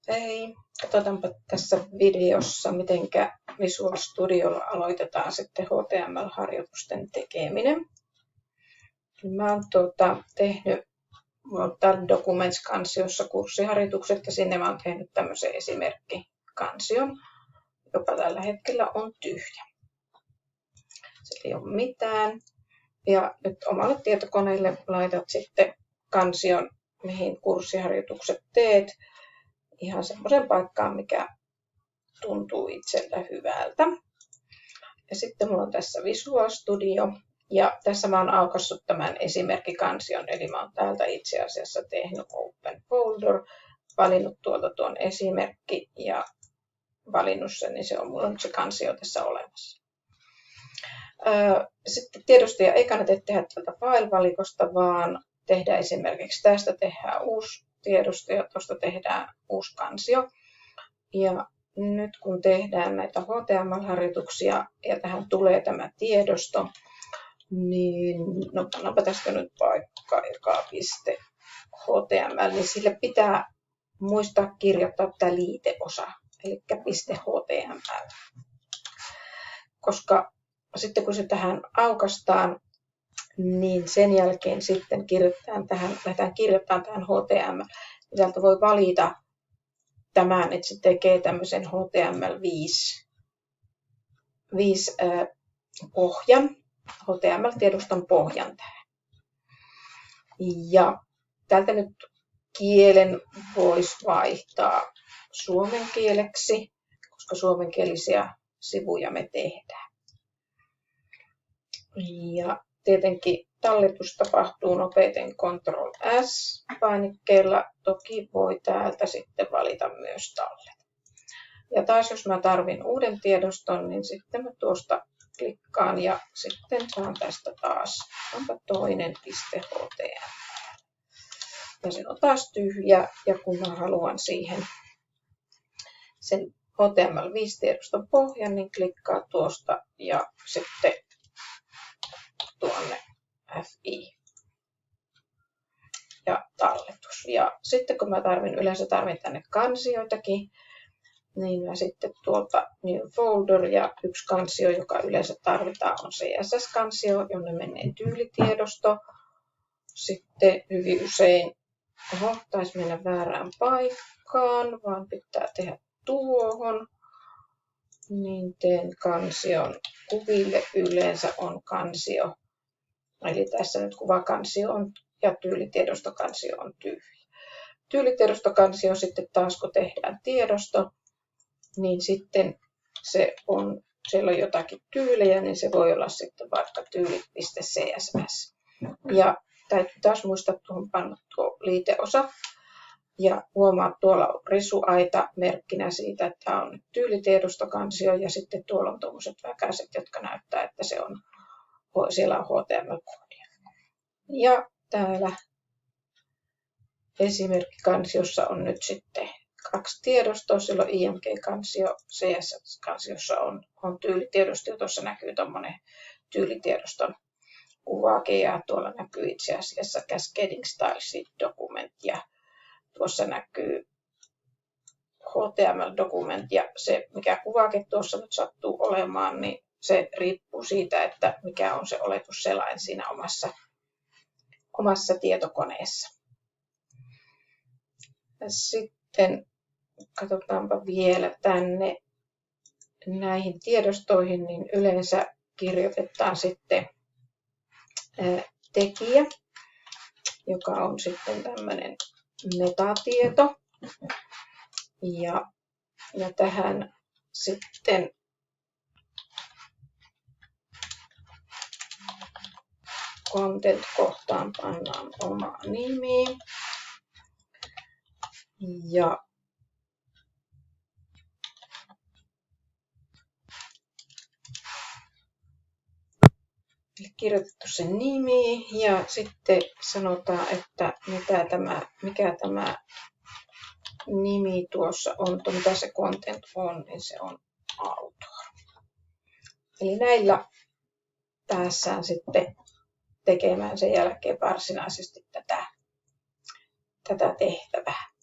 Hei, katsotaanpa tässä videossa, miten Visual Studiolla aloitetaan sitten HTML-harjoitusten tekeminen. Mä oon tehnyt täällä Documents-kansiossa kurssiharjoitukset ja sinne mä oon tehnyt tämmöisen esimerkkikansion, joka tällä hetkellä on tyhjä. Se ei ole mitään. Ja nyt omalle tietokoneelle laitat sitten kansion, mihin kurssiharjoitukset teet. Ihan semmoisen paikkaan, mikä tuntuu itsellä hyvältä. Ja sitten mulla on tässä Visual Studio. Ja tässä mä oon aukaissut tämän esimerkkikansion. Eli mä oon täältä itse asiassa tehnyt Open Folder. Valinnut tuolta tuon esimerkki ja valinnut sen, niin mulla on se kansio tässä olemassa. Sitten tiedostoja ei kannata tehdä tältä file-valikosta, vaan tehdään esimerkiksi tästä tehdään uusi tiedosto ja tuosta tehdään uusi kansio. Ja nyt kun tehdään näitä HTML-harjoituksia ja tähän tulee tämä tiedosto, niin no pannaanpa tästä nyt paikka eka.html, niin sille pitää muistaa kirjoittaa tämä liiteosa, eli .html. Koska sitten kun se tähän aukaistaan, niin sen jälkeen sitten lähdetään kirjoittamaan tähän HTML. Täältä voi valita tämän, että se tekee tämmöisen HTML5 pohjan, HTML-tiedoston pohjan tähän. Ja täältä nyt kielen voisi vaihtaa suomen kieleksi, koska suomenkielisiä sivuja me tehdään. Ja tietenkin talletus tapahtuu nopeiten Ctrl+S-painikkeella. Toki voi täältä sitten valita myös tallet. Ja taas jos mä tarvin uuden tiedoston, niin sitten mä tuosta klikkaan ja sitten saan tästä taas toinen .html. Ja se on taas tyhjä ja kun mä haluan siihen sen HTML5-tiedoston pohjan, niin klikkaa tuosta ja sitten tuonne FI ja talletus. Ja sitten kun mä yleensä tarvin tänne kansioitakin, niin mä sitten tuolta New Folder ja yksi kansio, joka yleensä tarvitaan, on CSS-kansio, jonne menee tyylitiedosto. Sitten hyvin usein, taisi mennä väärään paikkaan, vaan pitää tehdä tuohon. Niin teen kansion. Kuville yleensä on kansio. Eli tässä nyt kuvakansio on ja tyylitiedostokansio on tyhjä. Tyylitiedostokansio sitten taas kun tehdään tiedosto, niin sitten siellä on jotakin tyylejä, niin se voi olla sitten vaikka tyylit.css. Ja täytyy taas muistaa tuohon panna tuo liiteosa. Ja huomaa, tuolla on risuaita merkkinä siitä, että tämä on tyylitiedostokansio ja sitten tuolla on tuommoiset väkäiset, jotka näyttää, että siellä on HTML-koodia. Ja täällä esimerkkikansiossa on nyt sitten 2 tiedostoa. Silloin IMG-kansio, CSS-kansiossa on tyylitiedosto ja tuossa näkyy tuommoinen tyylitiedoston kuvake ja tuolla näkyy itse asiassa Cascading Style Sheet Document ja tuossa näkyy HTML-dokument ja se mikä kuvake tuossa nyt sattuu olemaan, niin se riippuu siitä, että mikä on se oletusselain siinä omassa tietokoneessa. Ja sitten katsotaanpa vielä tänne näihin tiedostoihin, niin yleensä kirjoitetaan sitten tekijä, joka on sitten tämmöinen metatieto. Ja tähän sitten content-kohtaan pannaan oma nimi. Ja kirjoitettu sen nimi ja sitten sanotaan, että mikä tämä nimi tuossa on, mitä se content on, niin se on autor. Eli näillä päässään sitten tekemään sen jälkeen varsinaisesti tätä tehtävää.